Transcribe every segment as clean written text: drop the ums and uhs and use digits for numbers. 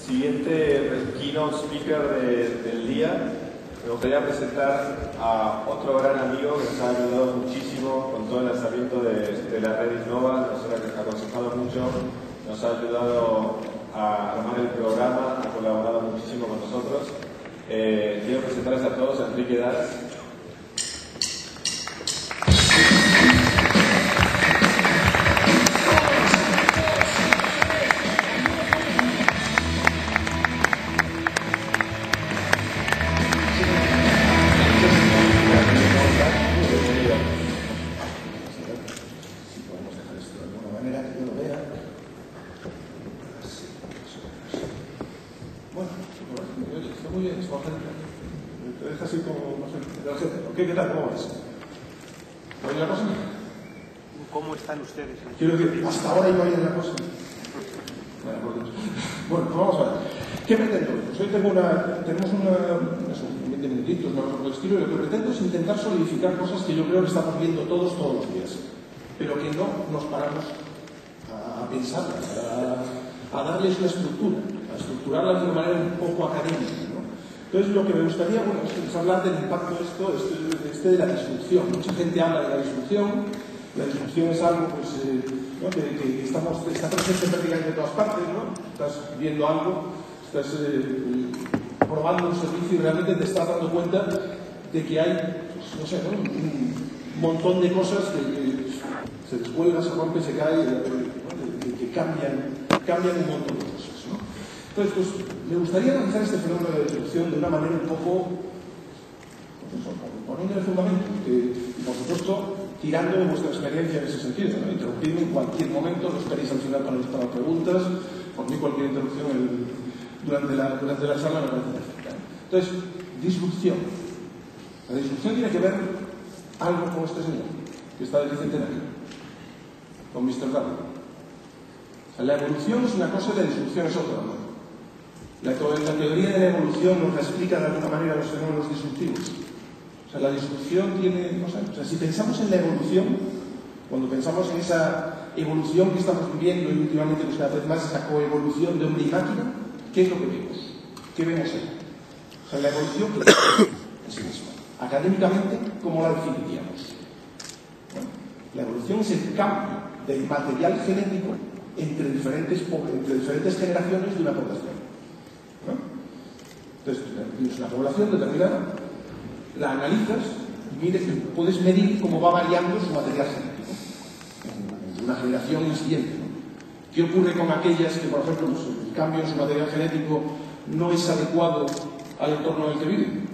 Siguiente keynote speaker del día. Me gustaría presentar a otro gran amigo que nos ha ayudado muchísimo con todo el lanzamiento de la red Innova, nos ha aconsejado mucho, nos ha ayudado a armar el programa, ha colaborado muchísimo con nosotros. Quiero presentarles a todos a Enrique Das. ¿Qué tal? ¿Cómo ves? ¿Oye la cosa? ¿Cómo están ustedes? Quiero decir, hasta ahora iba bien la cosa. Bueno, pues vamos a ver. ¿Qué pretendo? Pues hoy tenemos eso, 20 minutitos, una cosa por el estilo, y lo que pretendo es intentar solidificar cosas que yo creo que estamos viendo todos los días, pero que no nos paramos a pensar, a darles una estructura, a estructurarlas de una manera un poco académica, ¿no? Entonces, lo que me gustaría, bueno, es hablar del impacto de la disrupción. Mucha gente habla de la disrupción. La disrupción es algo, pues, ¿no? que está presente prácticamente en todas partes, ¿no? Estás viendo algo, estás probando un servicio y realmente te estás dando cuenta de que hay, pues, no sé, ¿no? Un montón de cosas que se descuelga, se rompe, se cae, que cambian un montón de cosas, ¿no? Entonces, pues, me gustaría analizar este fenómeno de disrupción de una manera un poco, poniendo el fundamento, y por supuesto, tirando de vuestra experiencia en ese sentido, ¿no? Interrumpidme en cualquier momento, no esperéis al final para preguntas, por mí cualquier interrupción durante la charla me parece perfecta. Entonces, disrupción. La disrupción tiene que ver algo con este señor, que está del Bicentenario, con Mr. Darwin. O sea, la evolución es una cosa y la disrupción es otra, ¿no? La teoría de la evolución nos la explica de alguna manera los fenómenos disruptivos. O sea, la disrupción tiene, no sé, o sea, si pensamos en la evolución, cuando pensamos en esa evolución que estamos viviendo y últimamente pues cada vez más esa coevolución de hombre y máquina, ¿qué es lo que vemos? ¿Qué vemos ahí? O sea, la evolución en sí misma. Académicamente, ¿cómo la definiríamos? Bueno, la evolución es el cambio del material genético entre diferentes generaciones de una población, ¿no? Entonces, tienes una población determinada, la analizas y puedes medir cómo va variando su material genético de una generación en la siguiente, ¿no? ¿Qué ocurre con aquellas que, por ejemplo, pues, el cambio en su material genético no es adecuado al entorno en el que viven?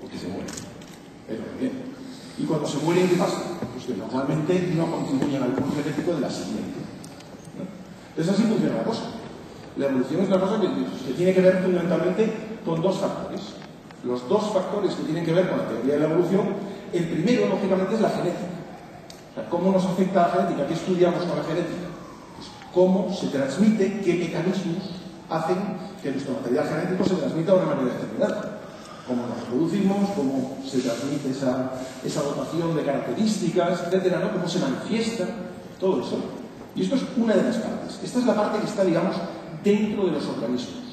Porque se mueren. Pero bien. ¿Y cuando se mueren, qué pasa? Pues que normalmente no contribuyen al pool genético de la siguiente, ¿no? Entonces así funciona la cosa. La evolución es una cosa que tiene que ver fundamentalmente con dos factores. Los dos factores que tienen que ver con la teoría de la evolución, el primero, lógicamente, es la genética. O sea, ¿cómo nos afecta la genética? ¿Qué estudiamos con la genética? Pues cómo se transmite, qué mecanismos hacen que nuestro material genético se transmita de una manera determinada. Cómo nos reproducimos, cómo se transmite esa dotación de características, etcétera, ¿no? Cómo se manifiesta, todo eso. Y esto es una de las partes. Esta es la parte que está, digamos, dentro de los organismos.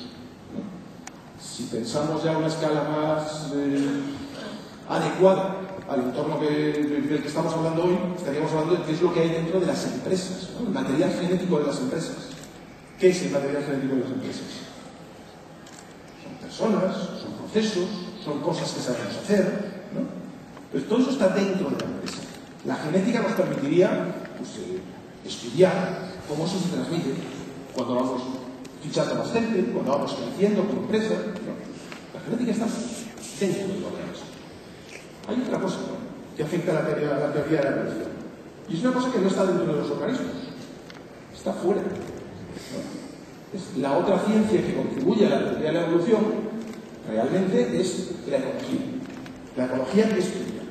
Si pensamos ya a una escala más adecuada al entorno del que estamos hablando hoy, estaríamos hablando de qué es lo que hay dentro de las empresas, ¿no? El material genético de las empresas. ¿Qué es el material genético de las empresas? Son personas, son procesos, son cosas que sabemos hacer, ¿no? Pues todo eso está dentro de la empresa. La genética nos permitiría, pues, estudiar cómo eso se transmite cuando vamos fichando más gente, cuando vamos creciendo como empresa, ¿no? La genética está dentro del organismo. Hay otra cosa, ¿no?, que afecta a la teoría de la evolución. Y es una cosa que no está dentro de los organismos, está fuera, ¿no? Es la otra ciencia que contribuye a la teoría de la evolución, realmente es la ecología. La ecología que estudia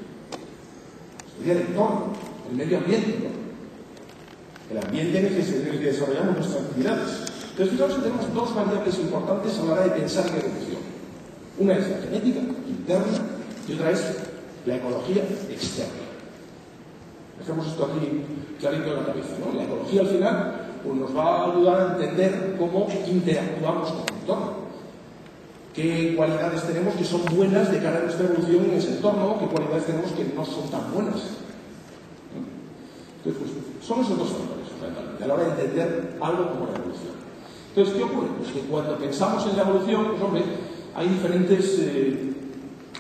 el entorno, el medio ambiente, ¿no? El ambiente en el que desarrollamos nuestras actividades. Entonces, fijaos que tenemos dos variables importantes a la hora de pensar en evolución. Una es la genética interna y otra es la ecología externa. Dejemos esto aquí clarito en la cabeza, ¿no? La ecología, al final, pues nos va a ayudar a entender cómo interactuamos con el entorno. Qué cualidades tenemos que son buenas de cara a nuestra evolución en ese entorno, qué cualidades tenemos que no son tan buenas. Entonces, pues, son esos dos factores, fundamentalmente, a la hora de entender algo como la evolución. Entonces, ¿qué ocurre? Pues que cuando pensamos en la evolución, pues hombre, hay diferentes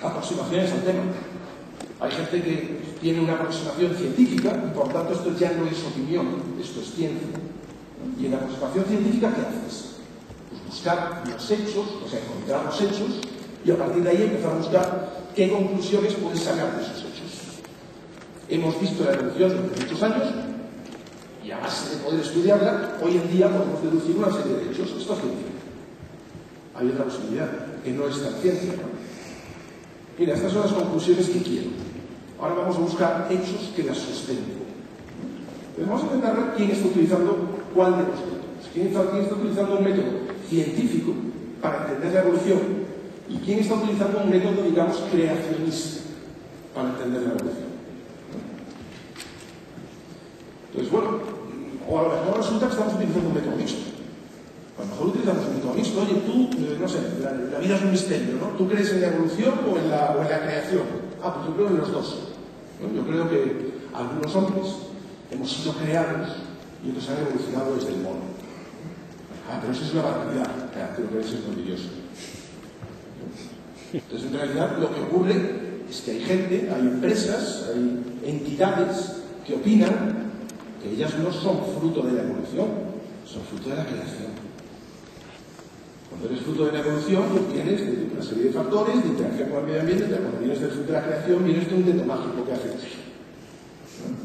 aproximaciones al tema. Hay gente que tiene una aproximación científica y por tanto esto ya no es opinión, esto es ciencia. Y en la aproximación científica, ¿qué haces? Pues buscar los hechos, o sea, encontrar los hechos y a partir de ahí empezar a buscar qué conclusiones puedes sacar de esos hechos. Hemos visto la evolución durante muchos años y a base de poder estudiarla, hoy en día podemos deducir una serie de hechos. Esto es ciencia. Hay otra posibilidad, que no es tan ciencia, ¿no? Mira, estas son las conclusiones que quiero. Ahora vamos a buscar hechos que las sustenten. Entonces vamos a intentar ver quién está utilizando cuál de los métodos. Quién está utilizando un método científico para entender la evolución y quién está utilizando un método, digamos, creacionista para entender la evolución. Entonces, bueno, o a lo mejor resulta que estamos utilizando un método mixto. A lo mejor utilizamos un método mixto. Oye, tú, no sé, la vida es un misterio, ¿no? ¿Tú crees en la evolución o en la creación? Ah, pues yo creo en los dos, ¿no? Yo creo que algunos hombres hemos sido creados y otros han evolucionado desde el mono. Ah, pero eso es una barbaridad. Creo que eso es maravilloso. Entonces, en realidad, lo que ocurre es que hay gente, hay empresas, hay entidades que opinan que ellas no son fruto de la evolución, son fruto de la creación. Cuando eres fruto de la evolución, pues vienes de una serie de factores, de interacción con el medio ambiente, pero cuando vienes del fruto de la creación, vienes de un dedo mágico que hace eso.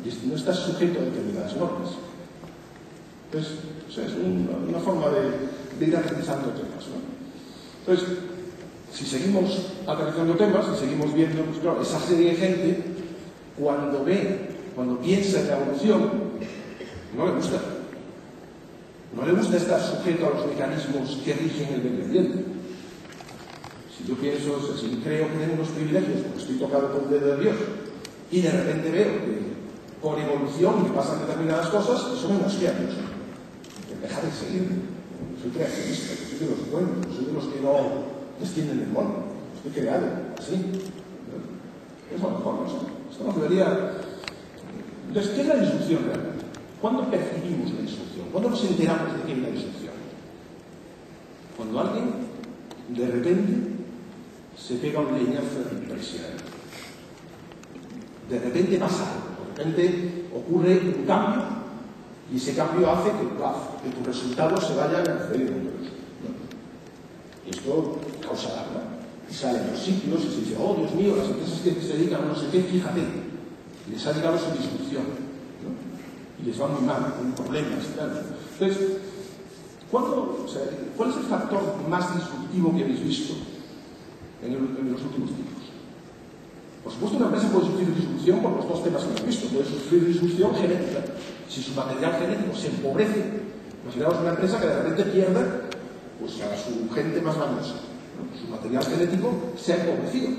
Y no estás sujeto a determinadas normas. Entonces, o sea, es una forma de ir aterrizando temas, ¿no? Entonces, si seguimos aterrizando temas, si seguimos viendo, pues claro, esa serie de gente, cuando piensa en la evolución, no le gusta. No le gusta estar sujeto a los mecanismos que rigen el medio ambiente. Si yo pienso, si creo que tengo unos privilegios porque estoy tocado por un dedo de Dios y de repente veo que por evolución me pasan determinadas cosas, eso me mosquea mucho. Dejar de seguir. Soy creacionista, soy de los buenos, soy de los que no descienden del mono. Estoy creado, así. Es lo mejor, no sé. Esto nos debería... Entonces, ¿qué es la disrupción realmente? ¿Cuándo percibimos la disrupción? ¿Cuándo nos enteramos de que hay una disrupción? Cuando alguien, de repente, se pega un leñazo impresionante. De repente pasa algo. De repente ocurre un cambio y ese cambio hace que tus resultados se vayan a hacer números. Y esto causa alarma. Y salen los sitios y se dice, oh Dios mío, las empresas que se dedican a no sé qué, fíjate, les ha llegado su disrupción, ¿no? Y les va muy mal, con problemas y tal. Entonces, ¿cuál es el factor más disruptivo que habéis visto en los últimos tiempos? Por supuesto, una empresa puede sufrir disrupción por los dos temas que hemos visto. Puede sufrir disrupción genética. Si su material genético se empobrece, imaginaos una empresa que de repente pierda pues, a su gente más valiosa, ¿no? Su material genético se ha empobrecido.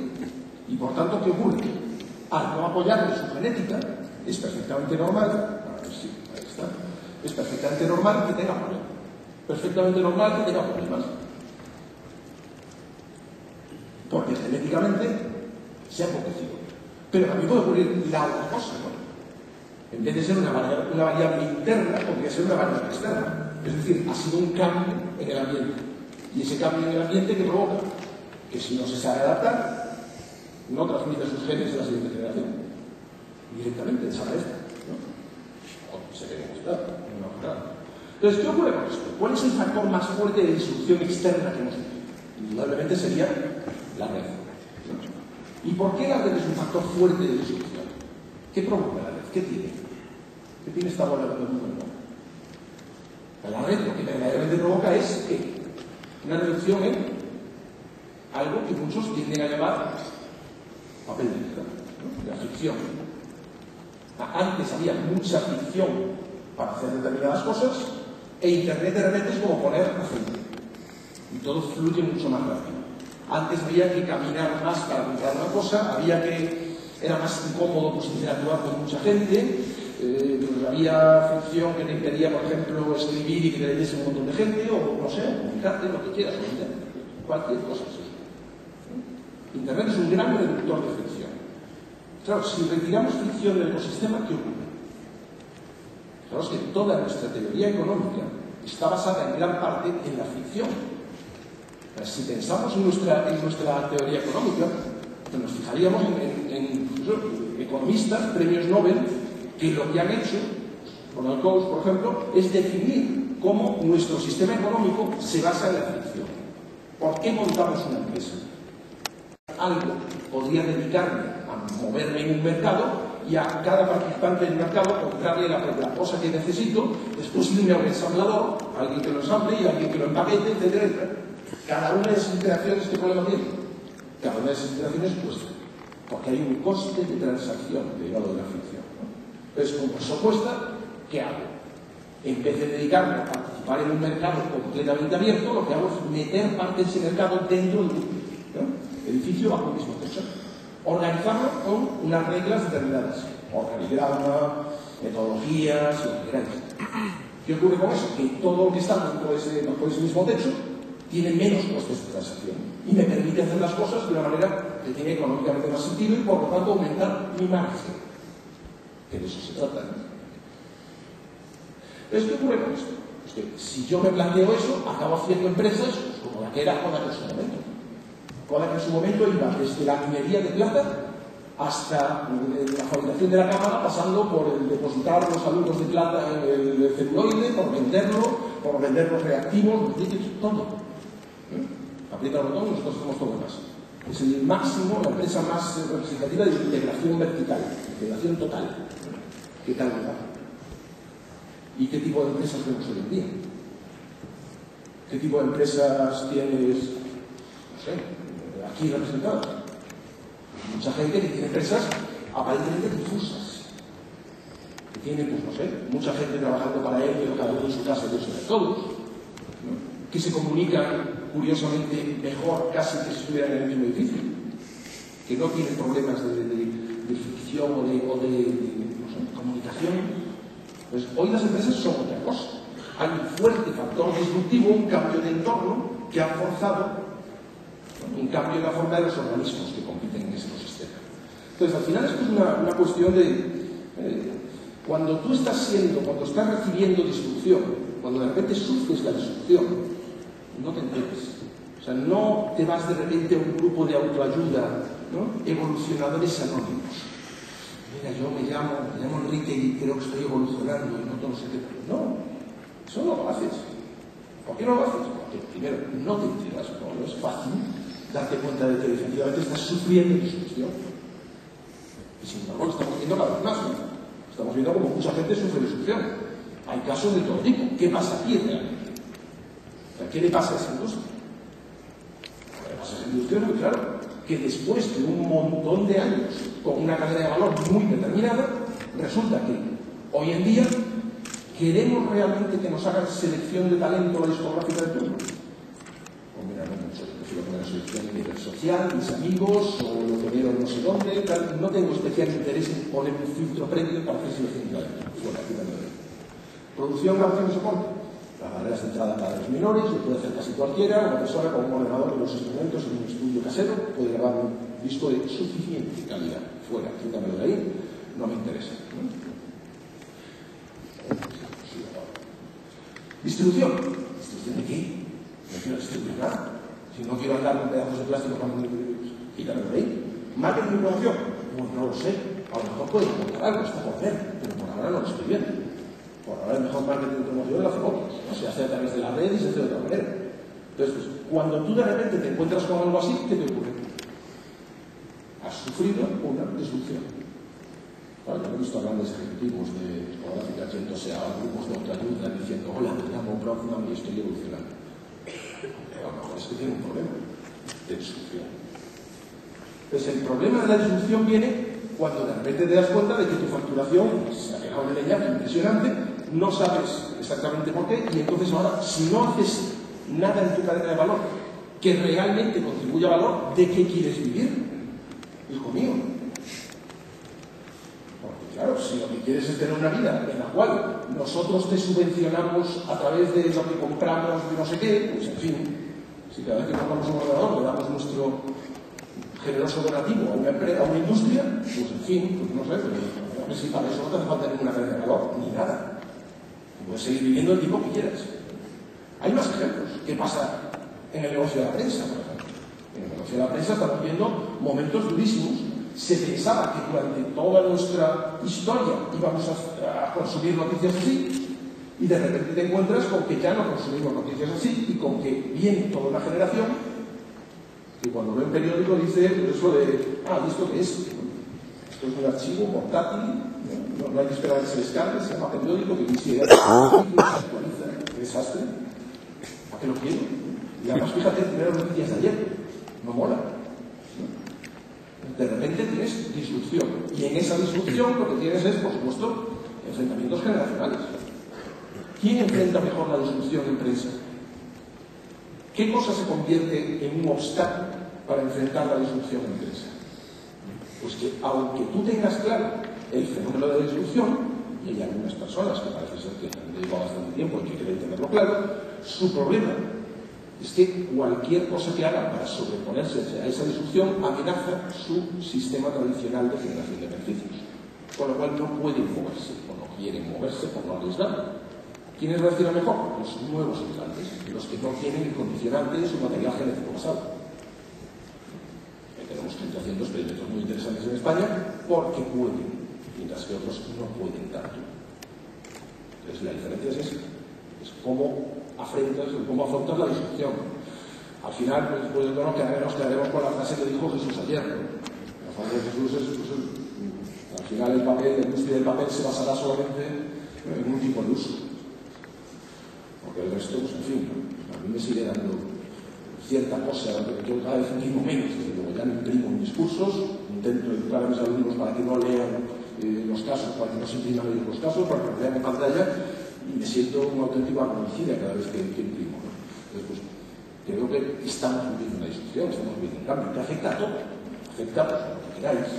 Y por tanto, ¿qué ocurre? Al no apoyarle su genética, es perfectamente normal, sí, ahí está, es perfectamente normal que tenga problemas. Perfectamente normal que tenga problemas. Porque genéticamente se ha empobrecido. Pero también puede ocurrir la otra cosa, ¿no? En vez de ser una variable interna, podría ser una variable externa. Es decir, ha sido un cambio en el ambiente. Y ese cambio en el ambiente que provoca que si no se sabe adaptar, no transmite sus genes a la siguiente generación. Directamente, esa esta, ¿no? O se ve demostrado, no claro. Entonces, ¿qué ocurre con esto? ¿Cuál es el factor más fuerte de disrupción externa que hemos tenido? Indudablemente sería la red. ¿Y por qué la red es un factor fuerte de disrupción? ¿Qué provoca la red? ¿Qué tiene? ¿Qué tiene esta bola de mundo? La red lo que verdaderamente provoca es que una reducción en algo que muchos tienden a llamar papel de letra, ¿no? La ficción. Antes había mucha ficción para hacer determinadas cosas e Internet de repente es como poner aceite y todo fluye mucho más rápido. Antes había que caminar más para comprar una cosa, era más incómodo pues, interactuar con mucha gente había ficción que te impedía, por ejemplo, escribir y que te leyese un montón de gente, o no sé, comunicarte, lo que quieras, cualquier cosa así. Internet es un gran reductor de ficción. Claro, si retiramos ficción del ecosistema, ¿qué ocurre? Claro, es que toda nuestra teoría económica está basada en gran parte en la ficción. Si pensamos en nuestra teoría económica, nos fijaríamos en economistas, premios Nobel, que lo que han hecho, Ronald Coase, por ejemplo, es definir cómo nuestro sistema económico se basa en la ficción. ¿Por qué montamos una empresa? Algo podría dedicarme a moverme en un mercado y a cada participante del mercado comprarle la cosa que necesito, después irme a un ensamblador, alguien que lo ensamble y alguien que lo empaquete, etcétera, etcétera. Cada una de esas interacciones, ¿qué problema tiene? Cada una de esas interacciones cuesta, porque hay un coste de transacción derivado de la ficción, ¿no? Entonces, como eso cuesta, ¿qué hago? En vez de dedicarme a participar en un mercado completamente abierto, lo que hago es meter parte de ese mercado dentro de un edificio bajo el mismo techo. Organizarlo con unas reglas determinadas. Organigrama, metodologías, lo que queráis. ¿Qué ocurre con eso? Que todo lo que está bajo ese mismo techo tiene menos costes de transacción y me permite hacer las cosas de una manera que tiene económicamente más sentido y por lo tanto aumentar mi margen. Que de eso se trata, ¿no? Entonces, ¿qué ocurre con esto? Pues que si yo me planteo eso, acabo haciendo empresas como la que era Kodak en su momento. Kodak en su momento iba desde la minería de plata hasta la fabricación de la cámara, pasando por el depositar los alumnos de plata en el celuloide, por vender los reactivos, todo. Aprieta el botón y nosotros hacemos todo lo demás. Es el máximo, la empresa más representativa de integración vertical, integración total. ¿Qué tal me va? ¿Y qué tipo de empresas vemos hoy en día? ¿Qué tipo de empresas tienes, no sé, aquí representadas? Mucha gente que tiene empresas aparentemente difusas. Que tiene, pues no sé, mucha gente trabajando para él, pero cada uno en su casa y eso de todos. ¿No? Que se comunican, curiosamente, mejor casi que si estuvieran en el mismo edificio. Que no tienen problemas de fricción o de no sé, comunicación. Pues hoy las empresas son otra cosa. Hay un fuerte factor disruptivo, un cambio de entorno que ha forzado un cambio en la forma de los organismos que compiten en ese ecosistema. Entonces, al final esto es una cuestión de cuando tú estás recibiendo disrupción, cuando de repente sufres la disrupción, no te enteres. O sea, no te vas de repente a un grupo de autoayuda, ¿no? Evolucionadores anónimos. Mira, yo me llamo Enrique y creo que estoy evolucionando y no todo sé qué. No, eso no lo haces. ¿Por qué no lo haces? Porque primero no te enteras, no es fácil darte cuenta de que definitivamente estás sufriendo disrupción. Y sin embargo lo estamos viendo cada vez más, ¿no? Estamos viendo como mucha gente sufre disrupción. Hay casos de todo tipo. ¿Qué pasa aquí realmente? O sea, ¿qué le pasa a esa industria? Lo que le pasa a esa industria es muy claro, que después de un montón de años con una cadena de valor muy determinada, resulta que hoy en día queremos realmente que nos hagan selección de talento la discográfica de turno. Pues mira, no mucho, prefiero poner la selección de nivel social, mis amigos, o lo que veo no sé dónde, tal. No tengo especial interés en poner un filtro previo para hacer selección de talento. Fuera, producción, grabación y soporte. Las barreras de entrada cada vez menores, lo puede hacer casi cualquiera, una persona con un ordenador y los instrumentos en un estudio casero puede grabar un disco de suficiente calidad. Fuera, quítamelo de ahí, no me interesa. ¿No? Distribución. ¿Distribución de qué? No quiero distribuir nada. Si no quiero andar con pedazos de plástico para quítamelo de ahí. Marketing y promoción. No lo sé. A lo mejor puedo encontrar algo, está por ver, pero por ahora no lo estoy viendo. Por ahora el mejor marketing de promoción lo hace otros. No se hace a través de la red y se hace de otra manera. Entonces, pues, cuando tú de repente te encuentras con algo así, ¿qué te ocurre? Has sufrido una disrupción. Claro, yo he visto a grandes ejecutivos de discográficas yéndose a grupos de autoayuda diciendo: hola, me llamo Brockman y estoy evolucionando. Pero a lo mejor es que tiene un problema de disrupción. Entonces, el problema de la disrupción viene cuando de repente te das cuenta de que tu facturación se ha pegado de leñazo impresionante, no sabes exactamente por qué, y entonces ahora, si no haces nada en tu cadena de valor que realmente contribuya a valor, ¿de qué quieres vivir? Hijo mío. Porque claro, si lo que quieres es tener una vida en la cual nosotros te subvencionamos a través de lo que compramos de no sé qué, pues en fin, si cada vez que compramos un ordenador le damos nuestro generoso donativo a una empresa, a una industria, pues en fin, pues no sé, pero si para eso no te hace falta ninguna red de calor, ni nada. Puedes seguir viviendo el tiempo que quieras. Hay más ejemplos. ¿Qué pasa en el negocio de la prensa, por ejemplo? En el negocio de la prensa estamos viendo momentos durísimos. Se pensaba que durante toda nuestra historia íbamos a consumir noticias así, y de repente te encuentras con que ya no consumimos noticias así, y con que viene toda una generación que cuando ve un periódico dice eso de, ¿y esto qué es? Esto es un archivo portátil, no hay que esperar que se descargue, se llama periódico, que quisiera se actualiza. ¿Qué desastre? ¿Para qué lo quiero? Y además fíjate en tener noticias de ayer, no mola. De repente tienes disrupción, y en esa disrupción lo que tienes es, por supuesto, enfrentamientos generacionales. ¿Quién enfrenta mejor la disrupción en prensa? ¿Qué cosa se convierte en un obstáculo para enfrentar la disrupción en prensa? Pues que aunque tú tengas claro el fenómeno de la disrupción, y hay algunas personas que parece ser que han llevado bastante tiempo y que quieren tenerlo claro, su problema es que cualquier cosa que hagan para sobreponerse a esa disrupción amenaza su sistema tradicional de generación de beneficios, con lo cual no pueden moverse o no quieren moverse por no arriesgar. ¿Quiénes reaccionan mejor? Los nuevos entrantes, los que no tienen el condicionante de su material genético basado. Tenemos gente haciendo experimentos muy interesantes en España porque pueden, mientras que otros no pueden tanto. Entonces la diferencia es esa, es cómo afrontas la disrupción. Al final, pues no nos quedaremos con la frase que dijo Jesús ayer, ¿no? La frase de Jesús es, al final la industria del papel se basará solamente en un tipo de uso. Porque el resto, pues en fin, a mí me sigue dando cierta cosa, yo cada vez imprimo menos, desde luego ya no imprimo en discursos, intento educar a mis alumnos para que no lean los casos, para que no se impriman ellos los casos, para que los vean en pantalla, y me siento un auténtico agradecida cada vez que imprimo, ¿no? Entonces, pues, creo que estamos viviendo una disrupción, estamos viviendo un cambio que afecta a todo, afecta pues, a lo que queráis.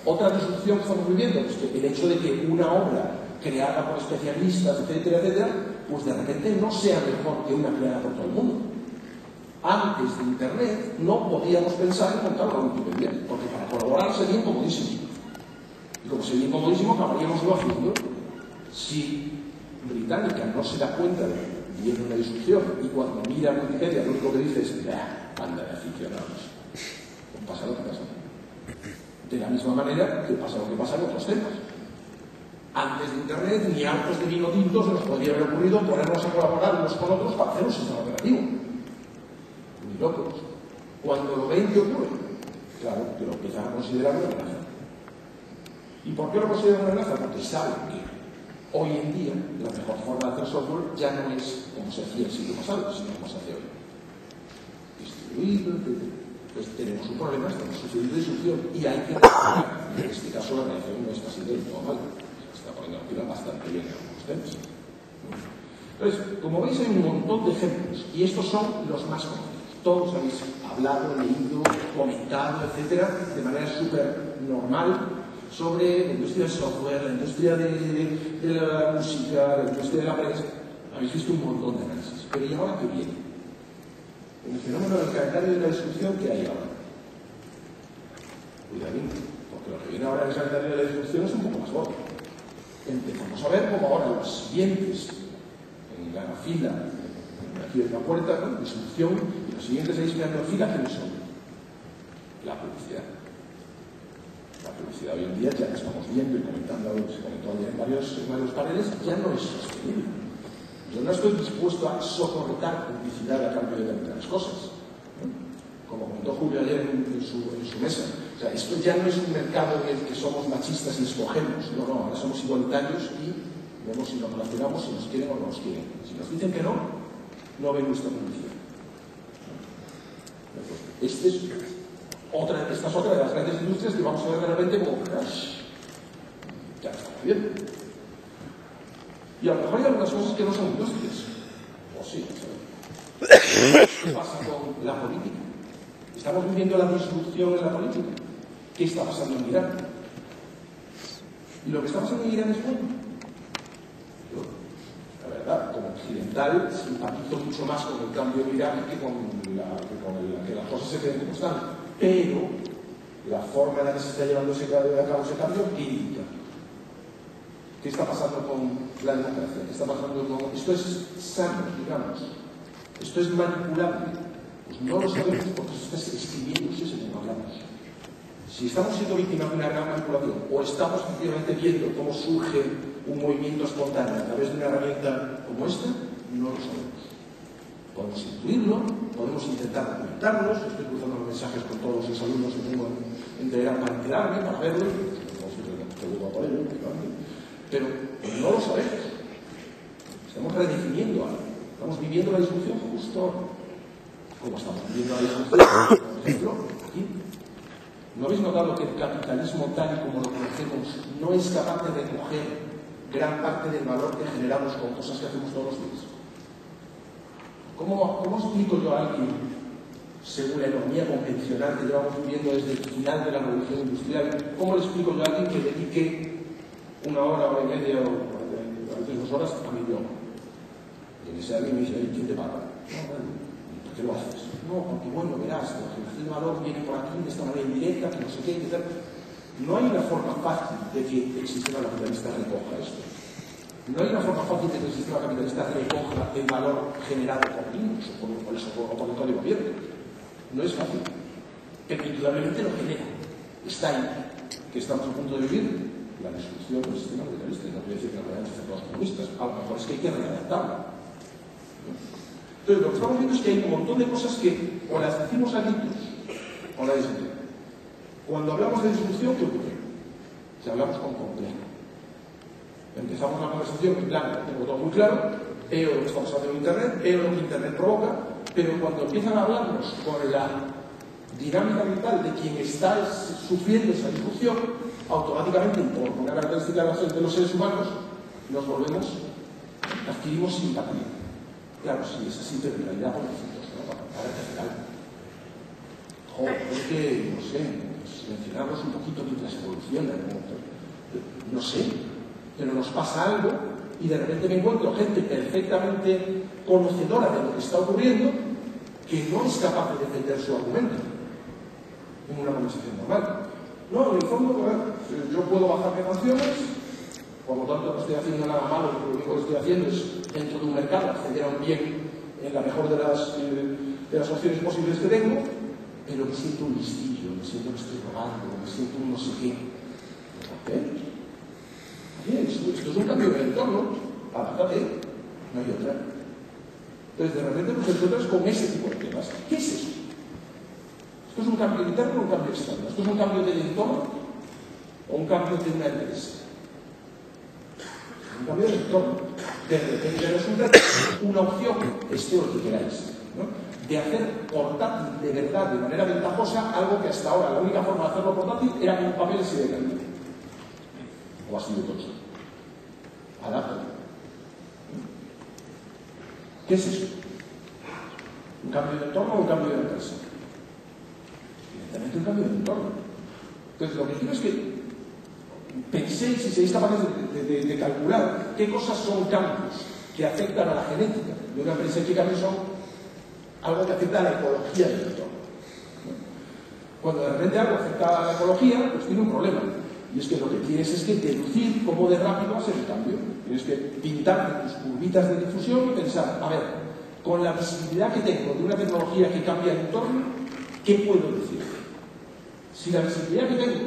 Otra disrupción que estamos viviendo, pues que el hecho de que una obra creada por especialistas, etcétera, etcétera, pues de repente no sea mejor que una creada por todo el mundo. Antes de Internet no podíamos pensar en montar una Wikipedia, porque para colaborar sería incomodísimo. Y como sería incomodísimo, acabaríamos lo haciendo. Si Británica no se da cuenta de que viene una disrupción y cuando mira Wikipedia lo único que dice es banda de aficionados. Pues pasa lo que pasa. De la misma manera que pasa lo que pasa en otros temas. Antes de Internet, ni hartos de vino tinto se nos podría haber ocurrido ponernos a colaborar unos con otros para hacer un sistema operativo. Ni locos. Cuando lo ven, ¿qué ocurre? Claro, que lo empiezan a considerar una amenaza. ¿Y por qué lo consideran una amenaza? Porque saben que hoy en día la mejor forma de hacer software ya no es como se hacía el siglo pasado, sino como se hace hoy. Distribuido, etc. Pues tenemos un problema, estamos sufriendo disrupción y hay que reaccionar. En este caso la reacción no está siendo del todo mal. Está poniendo la pila bastante bien en algunos temas. Entonces, como veis, hay un montón de ejemplos y estos son los más conocidos. Todos habéis hablado, leído, comentado, etcétera, de manera súper normal sobre la industria del software, la industria de la música, la industria de la prensa. Habéis visto un montón de análisis. Pero ¿y ahora qué viene? En el fenómeno del calendario de la disrupción, ¿qué hay ahora? Cuidadín, porque lo que viene ahora en el calendario de la disrupción es un poco más gordo. Empezamos a ver cómo ahora los siguientes en la fila, aquí en la puerta, ¿no? Disrupción, y los siguientes 6 que han en fila, ¿quiénes son? La publicidad. La publicidad hoy en día, ya lo estamos viendo y comentando, se comentó ayer en varios paneles, ya no es sostenible. Yo no estoy dispuesto a soportar publicidad a cambio de determinadas cosas, ¿no? Como comentó Julio ayer en su mesa. O sea, esto ya no es un mercado en el que somos machistas y escogemos. No, ahora somos igualitarios y vemos si nos relacionamos, si nos quieren o no nos quieren. Si nos dicen que no, no ven nuestra publicidad. Esta es otra de las grandes industrias que vamos a ver de repente como crash. Ya lo estamos viendo. Y a lo mejor hay algunas cosas que no son industrias. O sí, ¿sabes? ¿Qué pasa con la política? ¿Estamos viviendo la disrupción en la política? ¿Qué está pasando en Irán? ¿Y lo que está pasando en Irán es bueno? Yo, la verdad, como occidental, simpatizo mucho más con el cambio en Irán que que las cosas se queden como están. Pero la forma en la que se está llevando a cabo ese cambio, ¿qué indica? ¿Qué está pasando con la democracia? ¿Qué está pasando con...? Esto es sano, digamos. Esto es manipulable. Pues no lo sabemos porque se está escribiéndose según hablamos. Si estamos siendo víctimas de una gran manipulación o estamos efectivamente viendo cómo surge un movimiento espontáneo a través de una herramienta como esta, no lo sabemos. Podemos intuirlo, podemos intentar documentarlos. Estoy cruzando los mensajes con todos los alumnos que tengo en Telegram para enterarme, para verlo. Pero no lo sabemos. Estamos redefiniendo algo. Estamos viviendo la discusión justo como estamos viviendo la discusión. Por ejemplo, aquí. ¿No habéis notado que el capitalismo tal y como lo conocemos no es capaz de recoger gran parte del valor que generamos con cosas que hacemos todos los días? ¿Cómo explico yo a alguien, según la economía convencional que llevamos viviendo desde el final de la revolución industrial, cómo le explico yo a alguien que dedique una hora y media o a veces 2 horas a mi idioma? Y ese alguien me dice, ¿quién te paga? No, bueno, ¿por qué lo haces? No, porque bueno, verás, la generación de valor viene por aquí de esta manera indirecta, que no sé qué, etc. No hay una forma fácil de que el sistema capitalista recoja esto. No hay una forma fácil de que el sistema capitalista recoja el valor generado por niños o por el código abierto. No es fácil. Pero indudablemente lo genera. Está ahí. Que estamos a punto de vivir la destrucción del sistema capitalista. Y no quiere decir que no vayan a ser todos comunistas. A lo mejor es que hay que readaptarlo. Entonces, lo que estamos viendo es que hay un montón de cosas que o las decimos a gritos o las decimos. Cuando hablamos de disrupción, ¿qué ocurre? Si hablamos con complejo. Empezamos la conversación en plan, tengo todo muy claro, veo lo que estamos haciendo en Internet, veo lo que Internet provoca, pero cuando empiezan a hablarnos con la dinámica mental de quien está sufriendo esa disrupción, automáticamente, por una característica de los seres humanos, nos volvemos, adquirimos simpatía. Claro, sí, es así, pero en realidad pobrecitos, ¿no? Para hacer algo. Joder, es que, no sé, mencionarlos un poquito mientras evoluciona, no sé. Pero nos pasa algo y de repente me encuentro gente perfectamente conocedora de lo que está ocurriendo que no es capaz de defender su argumento en una conversación normal. No, en el fondo, yo puedo bajarme canciones, por lo tanto no estoy haciendo nada malo, lo único que estoy haciendo es, dentro de un mercado, acceder a un bien en la mejor de las opciones posibles que tengo, pero me siento un listillo, me siento que estoy robando, me siento un no sé qué. ¿Por qué? Bien, esto es un cambio de entorno, adáptate, no hay otra. Entonces, de repente nos encuentras con ese tipo de temas. ¿Qué es eso? ¿Esto es un cambio interno o un cambio externo? ¿Esto es un cambio del entorno o un cambio de una empresa? Un cambio del entorno. De repente resulta una opción, este o el que queráis, ¿no? De hacer portátil de verdad, de manera ventajosa, algo que hasta ahora la única forma de hacerlo portátil era con papeles y de cambio. O así de todo. Adáptate. ¿Qué es eso? ¿Un cambio de entorno o un cambio de empresa? Evidentemente un cambio de entorno. Entonces lo que quiero es que penséis y seáis capaces de calcular qué cosas son cambios que afectan a la genética de una empresa y qué cambios son algo que afecta a la ecología del entorno. Cuando de repente algo afecta a la ecología, pues tiene un problema. Y es que lo que tienes es que deducir cómo de rápido va a ser el cambio. Tienes que pintarte tus curvitas de difusión y pensar, a ver, con la visibilidad que tengo de una tecnología que cambia el entorno, ¿qué puedo decir? Si la visibilidad que tengo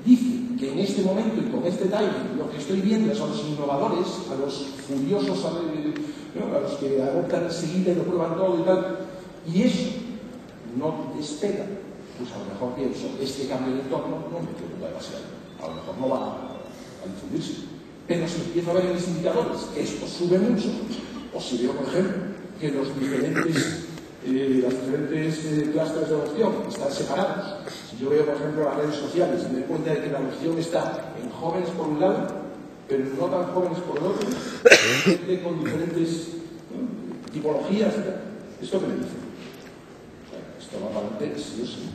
dice que en este momento y con este timing lo que estoy viendo es a los innovadores, a los furiosos, a los que adoptan enseguida y lo prueban todo y tal, y eso no despega, pues a lo mejor pienso, este cambio de entorno no me preocupa demasiado. A lo mejor no va a difundirse. Pero si empiezo a ver en mis indicadores que esto sube mucho, o si veo, por ejemplo, que las diferentes clústeres de adopción están separados, si yo veo, por ejemplo, las redes sociales y me doy cuenta de que la adopción está en jóvenes por un lado, pero no tan jóvenes por el otro, gente con diferentes tipologías, ¿esto qué me dice? Esto va para adelante, sí o sí.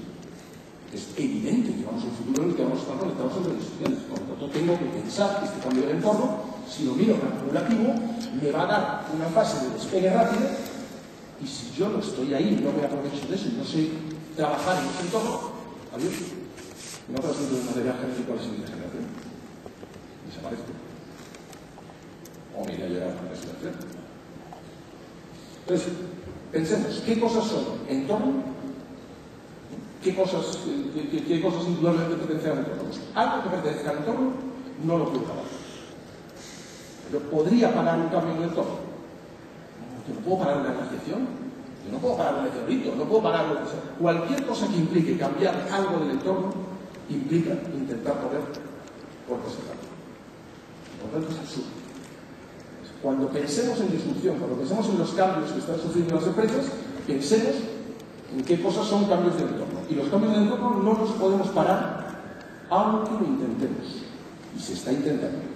Es evidente que vamos a un futuro en el que vamos a estar conectados entre redes sociales. Por lo tanto, tengo que pensar que este cambio del entorno, si lo miro en acumulativo, me va a dar una fase de despegue rápida, y si yo no estoy ahí, no me aprovecho de eso y no sé trabajar en ese entorno, adiós. No transmito el material genético a la siguiente generación. Desaparezco. O me iré a llegar a la generación. Entonces, pensemos, ¿qué cosas son entorno? ¿Qué cosas indudablemente pertenecen al entorno? Pues algo que pertenezca al entorno no lo puedo parar. Yo podría parar un cambio en el entorno. Yo no puedo parar una glaciación, yo no puedo parar un meteorito, no puedo parar lo que sea. Cualquier cosa que implique cambiar algo del entorno implica intentar poner puertas de cambio. Por lo tanto, es absurdo. Cuando pensemos en disrupción, cuando pensemos en los cambios que están sufriendo las empresas, pensemos en qué cosas son cambios del entorno. Y los cambios del entorno no los podemos parar aunque lo intentemos. Y se está intentando.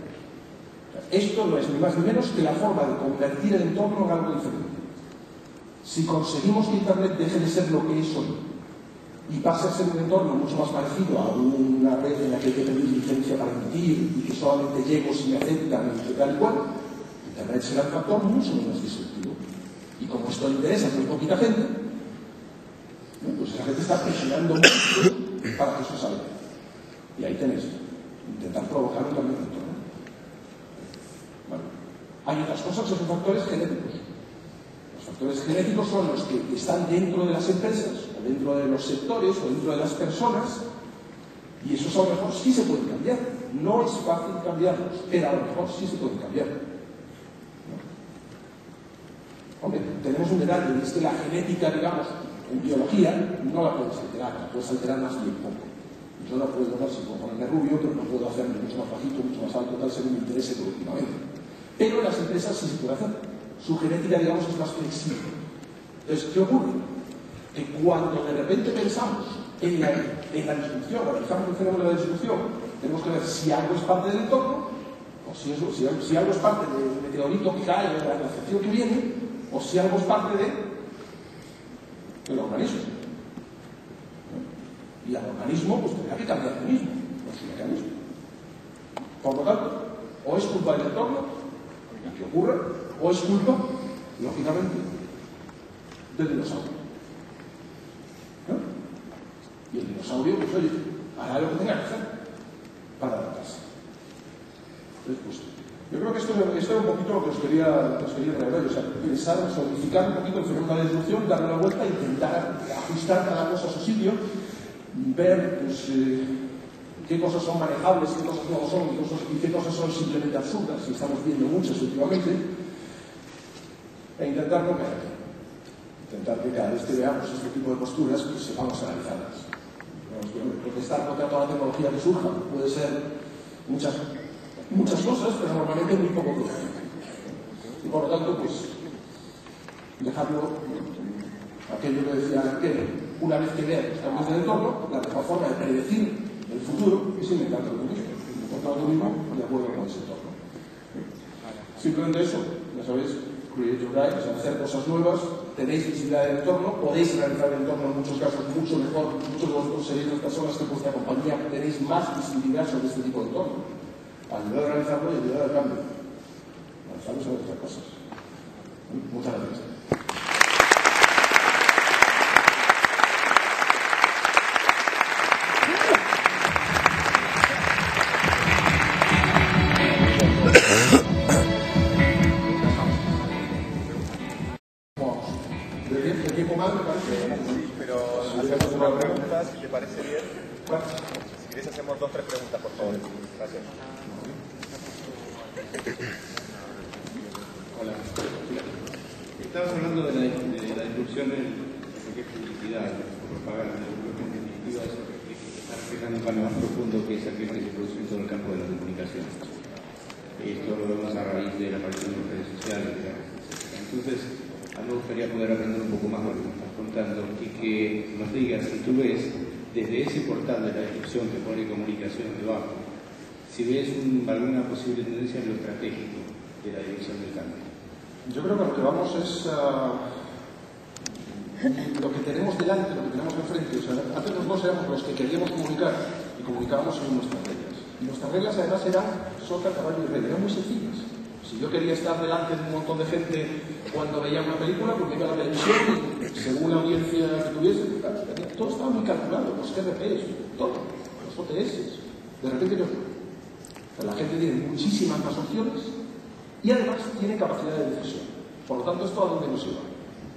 Esto no es ni más ni menos que la forma de convertir el entorno en algo diferente. Si conseguimos que Internet deje de ser lo que es hoy y pase a ser un entorno mucho más parecido a una red en la que hay que pedir licencia para emitir y que solamente llego si me aceptan y tal y cual, Internet será un factor mucho menos disruptivo. Y como esto le interesa a muy poquita gente, pues la gente está presionando mucho para que eso salga. Y ahí tenéis, intentar provocar un cambio de entorno. Bueno, hay otras cosas que son factores genéticos. Los factores genéticos son los que están dentro de las empresas, o dentro de los sectores, o dentro de las personas, y esos a lo mejor sí se pueden cambiar. No es fácil cambiarlos, pero a lo mejor sí se pueden cambiar. ¿No? Hombre, tenemos un detalle, es que la genética, digamos, en biología no la puedes alterar, la puedes alterar más bien poco. Yo no puedo ver si puedo ponerme rubio, pero no puedo hacerme mucho más bajito, mucho más alto, tal según me interese evolutivamente. Pero en las empresas sí se puede hacer. Su genética, digamos, es más flexible. Entonces, ¿qué ocurre? Que cuando de repente pensamos en la disrupción, analizamos el fenómeno de la disrupción, tenemos que ver si algo es parte del entorno, o si algo es parte del meteorito que cae, de la glaciación que viene, o si algo es parte del organismo. Y al organismo, pues tendrá que cambiar el mismo, por su mecanismo. Por lo tanto, o es culpa del entorno, lo que ocurre, o es culpa, lógicamente, del dinosaurio. ¿No? Y el dinosaurio, pues oye, hará lo que tenga que hacer para adaptarse. Entonces, pues, yo creo que esto era un poquito lo que os quería traer, o sea, pensar, solidificar un poquito el fenómeno de la disrupción, darle la vuelta, intentar ajustar cada cosa a su sitio, ver pues, qué cosas son manejables, qué cosas no lo son y qué cosas son simplemente absurdas, y estamos viendo muchas últimamente, e intentar no caer aquí. Intentar que cada vez que veamos este tipo de posturas, pues sepamos analizarlas. Protestar contra toda la tecnología que surja puede ser muchas cosas, pero normalmente muy poco productivo. Y por lo tanto, pues, dejarlo, aquello que decía Alan, una vez que vea los cambios del entorno, la mejor forma de predecir el futuro es inventando lo mismo. Encontrar lo mismo de acuerdo con ese entorno. Simplemente eso, ya sabéis, create your life, o sea, hacer cosas nuevas, tenéis visibilidad del entorno, podéis realizar el entorno en muchos casos mucho mejor, muchos de vosotros seréis las personas que en vuestra compañía tenéis más visibilidad sobre este tipo de entorno. Ayudar a realizarlo y ayudar al cambio. Avanzamos en otras cosas. Muchas gracias. Si te parece bien, si quieres hacemos 2 o 3 preguntas, por favor. Gracias. Hola. Estabas hablando de la disrupción de lo que es publicidad, propaganda, en definitiva eso que está reflejando un cambio más profundo que es el que se produce en todo el campo de la comunicación. Esto lo vemos a raíz de la aparición de las redes sociales, etc. Entonces, a mí me gustaría poder aprender un poco más de lo que me estás contando y que nos digas si tú ves desde ese portal de la descripción que pone comunicación debajo, si ves alguna posible tendencia en lo estratégico de la dirección del cambio. Yo creo que lo que vamos es lo que tenemos delante, lo que tenemos enfrente. O sea, antes nosotros éramos los que queríamos comunicar y comunicábamos según nuestras reglas. Y nuestras reglas además eran sota, caballo y rey, eran muy sencillas. Si yo quería estar delante de un montón de gente cuando veía una película, pues me iba a la televisión y según la audiencia que tuviese, todo estaba muy calculado, los GRPs, todo, los OTS. De repente la gente tiene muchísimas más opciones y además tiene capacidad de decisión. Por lo tanto, ¿esto a dónde nos lleva?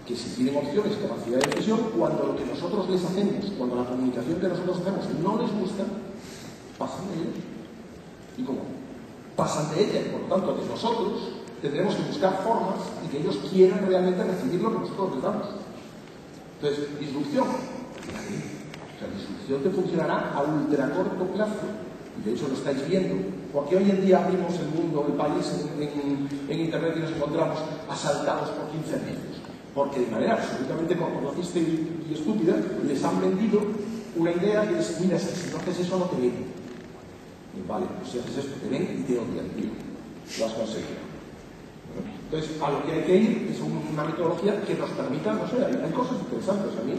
Que si tienen opciones y capacidad de decisión, cuando lo que nosotros les hacemos, cuando la comunicación que nosotros hacemos no les gusta, pasan de ella. ¿Y cómo? Pasan de ella. Por lo tanto, de nosotros tendremos que buscar formas y que ellos quieran realmente recibir lo que nosotros les damos. Entonces, disrupción. O sea, disrupción que funcionará a ultra corto plazo. Y de hecho lo estáis viendo, porque hoy en día abrimos el mundo, el país en Internet y nos encontramos asaltados por 15 años. Porque de manera absolutamente cortoplacista y estúpida les han vendido una idea que es, mira, si no haces eso no te ven. Vale, pues si haces esto te ven y te odian, tío. Lo has conseguido. Entonces, a lo que hay que ir es una metodología que nos permita, no sé, hay cosas interesantes a mí.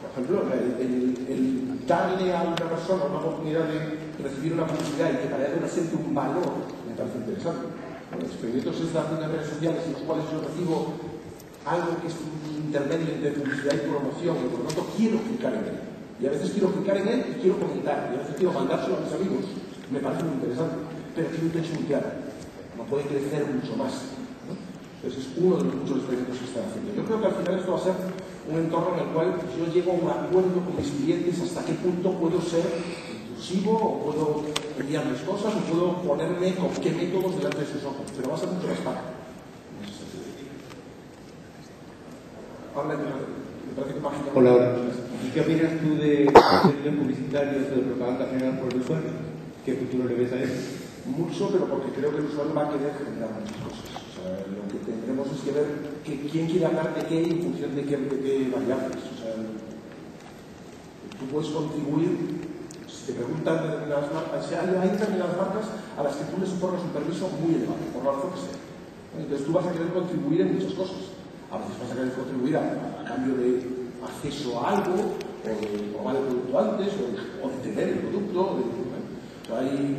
Por ejemplo, el darle a una persona una oportunidad de recibir una publicidad y que para ella represente un valor, me parece interesante. Bueno, los experimentos es darle unas redes sociales en los cuales yo recibo algo que es un intermedio entre publicidad y promoción, y por lo tanto quiero clicar en él. Y a veces quiero clicar en él y quiero comentar, y a veces quiero mandárselo a mis amigos. Me parece muy interesante, pero tiene un techo muy claro. No puede crecer mucho más, ¿no? Entonces es uno de los muchos experimentos que están haciendo. Yo creo que al final esto va a ser un entorno en el cual yo llego a un acuerdo con mis clientes hasta qué punto puedo ser inclusivo, o puedo enviarles cosas, o puedo ponerme con qué métodos delante de sus ojos, pero va a ser mucho más fácil. Hola, ¿y qué opinas tú de contenidos publicitarios de propaganda general por el usuario? ¿Qué futuro le ves a eso? Mucho, pero porque creo que el usuario va a querer generar muchas cosas. O sea, lo que tendremos es que ver quién quiere hablar de qué y en función de qué variables. O sea, tú puedes contribuir, si te preguntan de determinadas marcas, hay determinadas marcas a las que tú les otorgas un permiso muy elevado, por la razón que sea. Entonces tú vas a querer contribuir en muchas cosas. A veces vas a querer contribuir a cambio de acceso a algo, o de probar el producto antes, o de tener el producto. Hay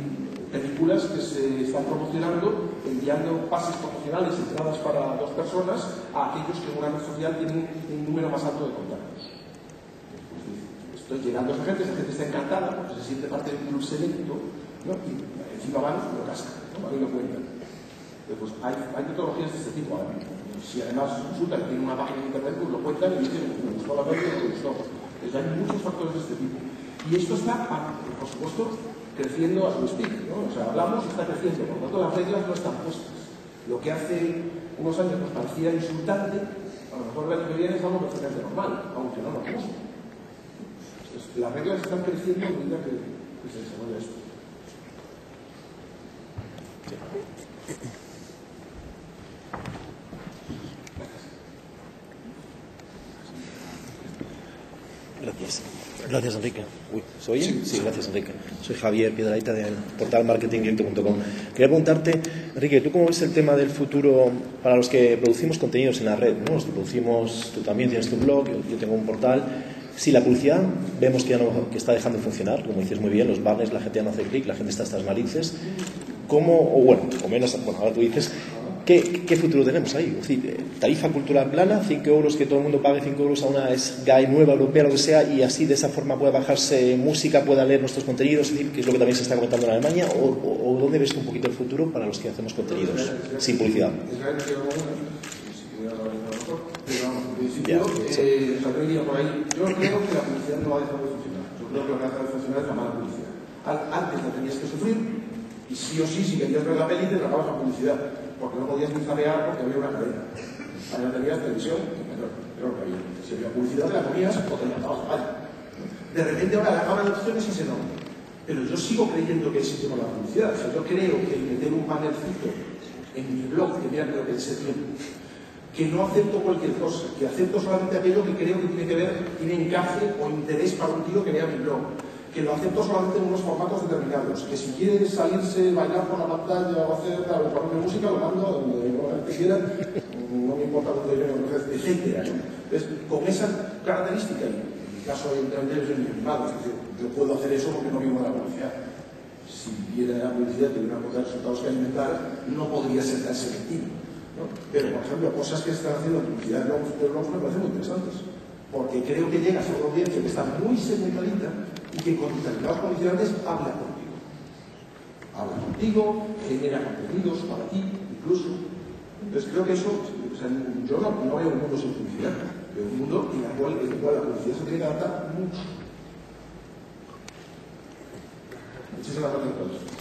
películas que se están promocionando enviando pases promocionales, entradas para 2 personas, a aquellos que en una red social tienen un número más alto de contactos. Pues estoy llegando a esa gente está encantada porque se siente parte de un club selecto, ¿no? Y encima van y lo cascan, ¿no? Van y lo cuentan. Pues hay metodologías de este tipo. Si además resulta que tiene una página de internet, pues lo cuentan y dicen, me gustó la peli, me gustó. Entonces hay muchos factores de este tipo. Y esto está, por supuesto, creciendo a su speed, ¿no? O sea, hablamos y está creciendo, por lo tanto las reglas no están puestas. Lo que hace unos años nos parecía insultante, a lo mejor el año que viene es algo perfectamente normal, aunque no nos guste. Entonces, las reglas están creciendo a medida que se desarrolla esto. Gracias. Gracias, Enrique. ¿Se oye? Sí, gracias, Enrique. Soy Javier Piedrahita del portal marketingdirecto.com. Quería preguntarte, Enrique, ¿tú cómo ves el tema del futuro para los que producimos contenidos en la red, ¿no? Los que producimos, tú también tienes tu blog, yo tengo un portal. Si la publicidad vemos que ya no, que está dejando de funcionar, como dices muy bien, los banners, la gente ya no hace clic, la gente está hasta las narices. ¿Cómo, o menos, ahora tú dices, ¿qué futuro tenemos ahí? Es decir, tarifa cultural plana, 5 euros, que todo el mundo pague 5 euros a una SGAE nueva, europea, lo que sea, y así de esa forma pueda bajarse música, pueda leer nuestros contenidos, es decir, que es lo que también se está comentando en Alemania, o ¿dónde ves tú un poquito el futuro para los que hacemos contenidos sin publicidad? Yo creo que la publicidad no va a dejar de funcionar. Yo creo que lo que va a dejar de funcionar es la mala publicidad. Antes la tenías que sufrir, y sí o sí, si querías ver la peli, te grababas la publicidad, porque no podías ni zapear porque había una cadena. Ahora no tenías televisión, pero que había. Si había publicidad, te la comías o te la dabas mal. De repente ahora la cámara de opciones es enorme. Pero yo sigo creyendo que existe con la publicidad. O sea, yo creo que meter un bannercito en mi blog, que mira, creo que es el tiempo, que no acepto cualquier cosa, que acepto solamente aquello que creo que tiene encaje o interés para un tío que vea mi blog, que lo acepto solamente en unos formatos determinados, que si quiere salirse, bailar por la pantalla o hacer ponerme música, lo mando a donde que quiera, no me importa dónde yo, etcétera, ¿no? Entonces, con esa característica, y en mi caso hay un privado, es decir, yo puedo hacer eso porque no vivo de la publicidad. Si viviera de la publicidad y tuviera una cosa de resultados que alimentar, no podría ser tan selectivo, ¿no? Pero, por ejemplo, cosas que están haciendo publicidad de blogs me parecen muy interesantes, porque creo que llegas a una audiencia que está muy segmentadita y que con determinados condicionantes habla contigo, genera contenidos para ti, incluso. Entonces creo que eso, o sea, yo no veo un mundo sin publicidad, veo un mundo en el cual la publicidad se tiene que adaptar mucho. Muchísimas gracias a todos.